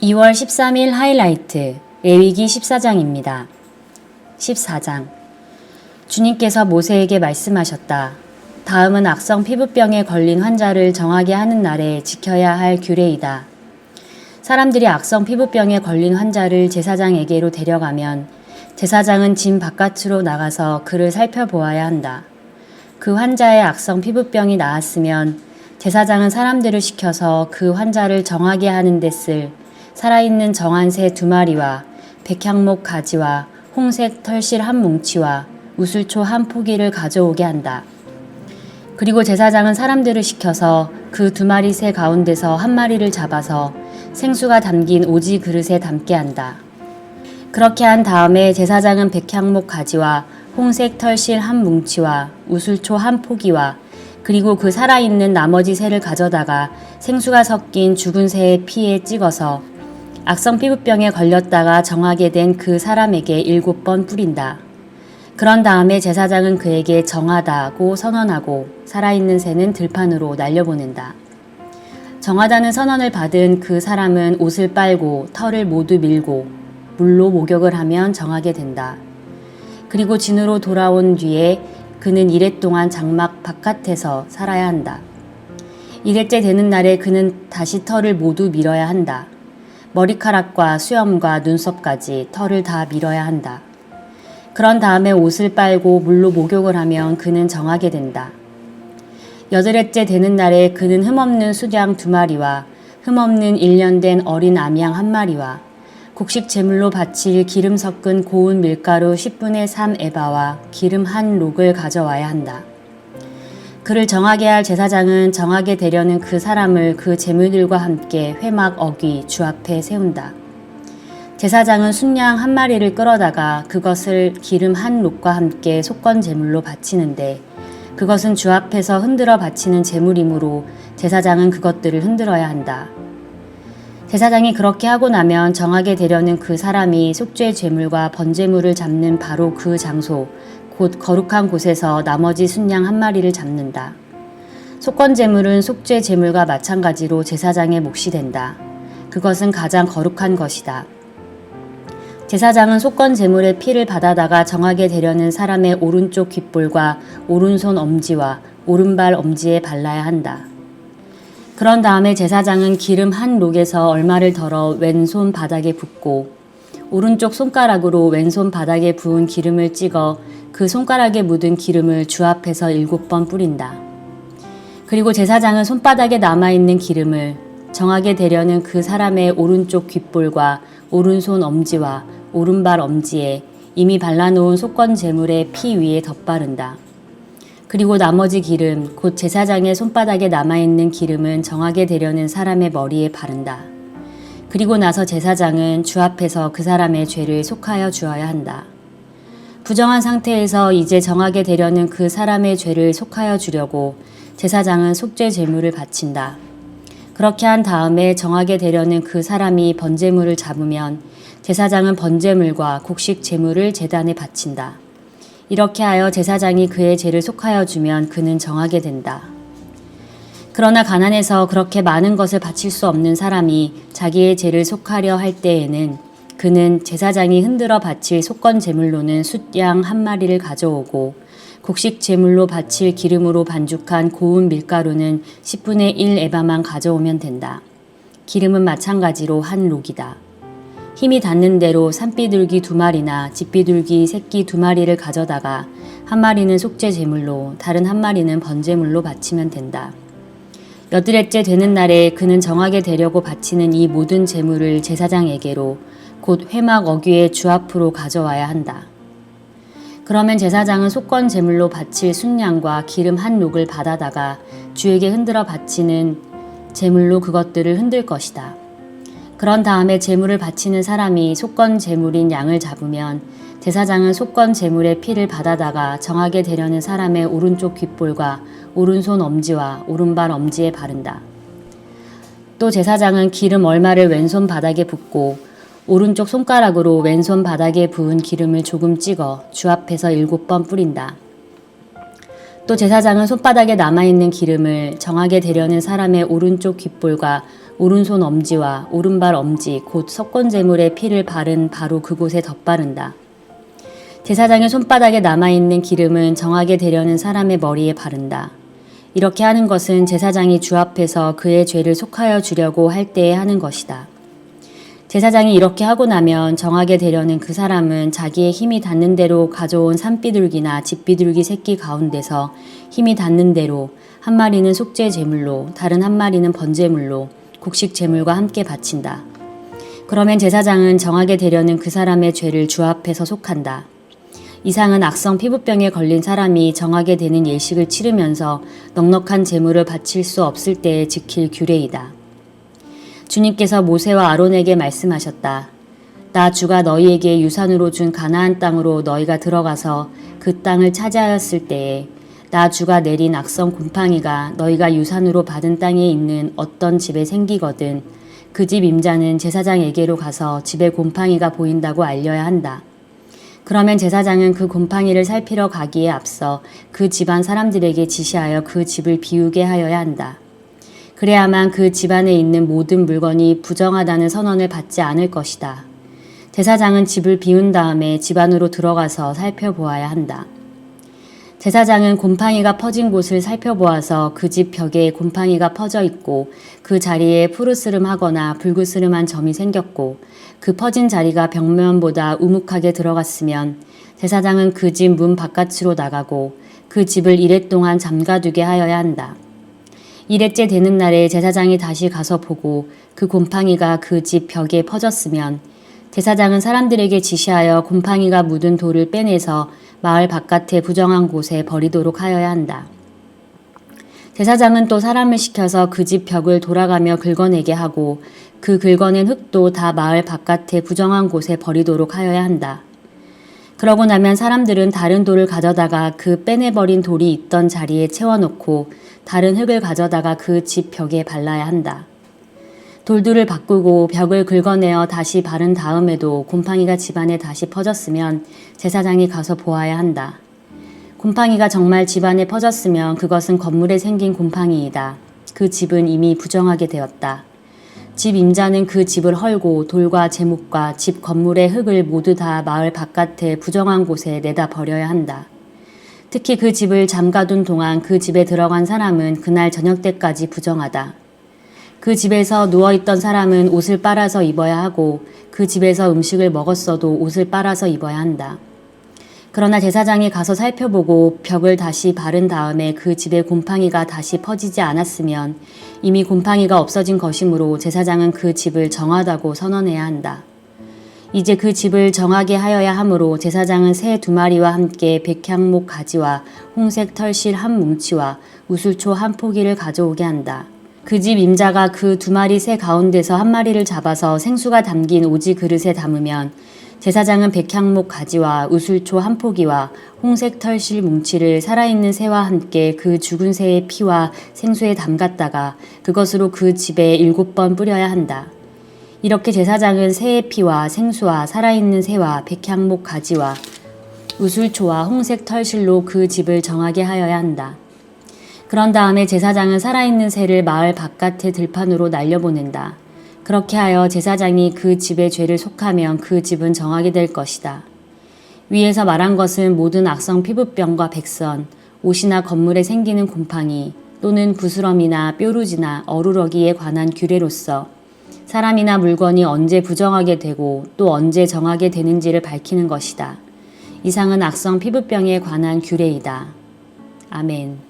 (2월 13일) 하이라이트 레위기 14장입니다. 14장. 주님께서 모세에게 말씀하셨다. 다음은 악성 피부병에 걸린 환자를 정하게 하는 날에 지켜야 할 규례이다. 사람들이 악성 피부병에 걸린 환자를 제사장에게로 데려가면 제사장은 진 바깥으로 나가서 그를 살펴보아야 한다. 그 환자의 악성 피부병이 나았으면 제사장은 사람들을 시켜서 그 환자를 정하게 하는 데 쓸 살아있는 정한 새 2마리와 백향목 가지와 홍색 털실 한 뭉치와 우슬초 한 포기를 가져오게 한다. 그리고 제사장은 사람들을 시켜서 그 2마리 새 가운데서 한 마리를 잡아서 생수가 담긴 오지 그릇에 담게 한다. 그렇게 한 다음에 제사장은 백향목 가지와 홍색 털실 한 뭉치와 우슬초 한 포기와 그리고 그 살아있는 나머지 새를 가져다가 생수가 섞인 죽은 새의 피에 찍어서 악성 피부병에 걸렸다가 정하게 된 그 사람에게 7번 뿌린다. 그런 다음에 제사장은 그에게 정하다고 선언하고 살아있는 새는 들판으로 날려보낸다. 정하다는 선언을 받은 그 사람은 옷을 빨고 털을 모두 밀고 물로 목욕을 하면 정하게 된다. 그리고 진으로 돌아온 뒤에 그는 이레 동안 장막 바깥에서 살아야 한다. 이레째 되는 날에 그는 다시 털을 모두 밀어야 한다. 머리카락과 수염과 눈썹까지 털을 다 밀어야 한다. 그런 다음에 옷을 빨고 물로 목욕을 하면 그는 정하게 된다. 8일째 되는 날에 그는 흠없는 수양 2마리와 흠없는 1년 된 어린 암양 1마리와 곡식 제물로 바칠 기름 섞은 고운 밀가루 10분의 3 에바와 기름 한 록을 가져와야 한다. 그를 정하게 할 제사장은 정하게 되려는 그 사람을 그 제물들과 함께 회막 어귀 주 앞에 세운다. 제사장은 순양 1마리를 끌어다가 그것을 기름 한 록과 함께 속건 제물로 바치는데 그것은 주 앞에서 흔들어 바치는 제물이므로 제사장은 그것들을 흔들어야 한다. 제사장이 그렇게 하고 나면 정하게 되려는 그 사람이 속죄 제물과 번제물을 잡는 바로 그 장소 곧 거룩한 곳에서 나머지 순양 1마리를 잡는다. 속건 제물은 속죄 제물과 마찬가지로 제사장의 몫이 된다. 그것은 가장 거룩한 것이다. 제사장은 속건 제물의 피를 받아다가 정하게 되려는 사람의 오른쪽 귓볼과 오른손 엄지와 오른발 엄지에 발라야 한다. 그런 다음에 제사장은 기름 한 록에서 얼마를 덜어 왼손 바닥에 붓고 오른쪽 손가락으로 왼손 바닥에 부은 기름을 찍어 그 손가락에 묻은 기름을 주 앞에서 7번 뿌린다. 그리고 제사장은 손바닥에 남아있는 기름을 정하게 되려는 그 사람의 오른쪽 귓볼과 오른손 엄지와 오른발 엄지에 이미 발라놓은 속건 제물의 피 위에 덧바른다. 그리고 나머지 기름, 곧 제사장의 손바닥에 남아있는 기름은 정하게 되려는 사람의 머리에 바른다. 그리고 나서 제사장은 주 앞에서 그 사람의 죄를 속하여 주어야 한다. 부정한 상태에서 이제 정하게 되려는 그 사람의 죄를 속하여 주려고 제사장은 속죄 제물을 바친다. 그렇게 한 다음에 정하게 되려는 그 사람이 번제물을 잡으면 제사장은 번제물과 곡식 제물을 제단에 바친다. 이렇게 하여 제사장이 그의 죄를 속하여 주면 그는 정하게 된다. 그러나 가난해서 그렇게 많은 것을 바칠 수 없는 사람이 자기의 죄를 속하려 할 때에는 그는 제사장이 흔들어 바칠 속건 제물로는 숫양 1마리를 가져오고 곡식 제물로 바칠 기름으로 반죽한 고운 밀가루는 10분의 1 에바만 가져오면 된다. 기름은 마찬가지로 한 록이다. 힘이 닿는 대로 산비둘기 2마리나 집비둘기 새끼 2마리를 가져다가 1마리는 속죄 제물로 다른 1마리는 번제물로 바치면 된다. 8일째 되는 날에 그는 정하게 되려고 바치는 이 모든 제물을 제사장에게로 곧 회막 어귀의 주 앞으로 가져와야 한다. 그러면 제사장은 속건 제물로 바칠 순양과 기름 한 록을 받아다가 주에게 흔들어 바치는 제물로 그것들을 흔들 것이다. 그런 다음에 제물을 바치는 사람이 속건 제물인 양을 잡으면 제사장은 속건 제물의 피를 받아다가 정하게 되려는 사람의 오른쪽 귓볼과 오른손 엄지와 오른발 엄지에 바른다. 또 제사장은 기름 얼마를 왼손 바닥에 붓고 오른쪽 손가락으로 왼손 바닥에 부은 기름을 조금 찍어 주 앞에서 7번 뿌린다. 또 제사장은 손바닥에 남아있는 기름을 정하게 되려는 사람의 오른쪽 귓볼과 오른손 엄지와 오른발 엄지 곧 석권제물의 피를 바른 바로 그곳에 덧바른다. 제사장의 손바닥에 남아있는 기름은 정하게 되려는 사람의 머리에 바른다. 이렇게 하는 것은 제사장이 주 앞에서 그의 죄를 속하여 주려고 할 때에 하는 것이다. 제사장이 이렇게 하고 나면 정하게 되려는 그 사람은 자기의 힘이 닿는 대로 가져온 산비둘기나 집비둘기 새끼 가운데서 힘이 닿는 대로 한 마리는 속죄 제물로 다른 한 마리는 번제물로 곡식 제물과 함께 바친다. 그러면 제사장은 정하게 되려는 그 사람의 죄를 주 앞에서 속한다. 이상은 악성 피부병에 걸린 사람이 정하게 되는 예식을 치르면서 넉넉한 제물을 바칠 수 없을 때에 지킬 규례이다. 주님께서 모세와 아론에게 말씀하셨다. 나 주가 너희에게 유산으로 준 가나안 땅으로 너희가 들어가서 그 땅을 차지하였을 때에 나 주가 내린 악성 곰팡이가 너희가 유산으로 받은 땅에 있는 어떤 집에 생기거든 그 집 임자는 제사장에게로 가서 집에 곰팡이가 보인다고 알려야 한다. 그러면 제사장은 그 곰팡이를 살피러 가기에 앞서 그 집안 사람들에게 지시하여 그 집을 비우게 하여야 한다. 그래야만 그 집안에 있는 모든 물건이 부정하다는 선언을 받지 않을 것이다. 제사장은 집을 비운 다음에 집 안으로 들어가서 살펴보아야 한다. 제사장은 곰팡이가 퍼진 곳을 살펴보아서 그 집 벽에 곰팡이가 퍼져 있고 그 자리에 푸르스름하거나 붉으스름한 점이 생겼고 그 퍼진 자리가 벽면보다 우묵하게 들어갔으면 제사장은 그 집 문 바깥으로 나가고 그 집을 이레 동안 잠가두게 하여야 한다. 이레째 되는 날에 제사장이 다시 가서 보고 그 곰팡이가 그 집 벽에 퍼졌으면 제사장은 사람들에게 지시하여 곰팡이가 묻은 돌을 빼내서 마을 바깥에 부정한 곳에 버리도록 하여야 한다. 제사장은 또 사람을 시켜서 그 집 벽을 돌아가며 긁어내게 하고 그 긁어낸 흙도 다 마을 바깥에 부정한 곳에 버리도록 하여야 한다. 그러고 나면 사람들은 다른 돌을 가져다가 그 빼내버린 돌이 있던 자리에 채워놓고 다른 흙을 가져다가 그 집 벽에 발라야 한다. 돌들을 바꾸고 벽을 긁어내어 다시 바른 다음에도 곰팡이가 집안에 다시 퍼졌으면 제사장이 가서 보아야 한다. 곰팡이가 정말 집안에 퍼졌으면 그것은 건물에 생긴 곰팡이이다. 그 집은 이미 부정하게 되었다. 집 임자는 그 집을 헐고 돌과 제목과 집 건물의 흙을 모두 다 마을 바깥에 부정한 곳에 내다 버려야 한다. 특히 그 집을 잠가둔 동안 그 집에 들어간 사람은 그날 저녁 때까지 부정하다. 그 집에서 누워있던 사람은 옷을 빨아서 입어야 하고 그 집에서 음식을 먹었어도 옷을 빨아서 입어야 한다. 그러나 제사장이 가서 살펴보고 벽을 다시 바른 다음에 그 집에 곰팡이가 다시 퍼지지 않았으면 이미 곰팡이가 없어진 것이므로 제사장은 그 집을 정하다고 선언해야 한다. 이제 그 집을 정하게 하여야 하므로 제사장은 새 2마리와 함께 백향목 가지와 홍색 털실 한 뭉치와 우슬초 한 포기를 가져오게 한다. 그 집 임자가 그 2마리 새 가운데서 한 마리를 잡아서 생수가 담긴 오지 그릇에 담으면 제사장은 백향목 가지와 우슬초 한 포기와 홍색 털실 뭉치를 살아있는 새와 함께 그 죽은 새의 피와 생수에 담갔다가 그것으로 그 집에 7번 뿌려야 한다. 이렇게 제사장은 새의 피와 생수와 살아있는 새와 백향목 가지와 우슬초와 홍색 털실로 그 집을 정하게 하여야 한다. 그런 다음에 제사장은 살아있는 새를 마을 바깥의 들판으로 날려보낸다. 그렇게 하여 제사장이 그 집의 죄를 속하면 그 집은 정하게 될 것이다. 위에서 말한 것은 모든 악성 피부병과 백선, 옷이나 건물에 생기는 곰팡이 또는 부스럼이나 뾰루지나 어루러기에 관한 규례로서 사람이나 물건이 언제 부정하게 되고 또 언제 정하게 되는지를 밝히는 것이다. 이상은 악성 피부병에 관한 규례이다. 아멘.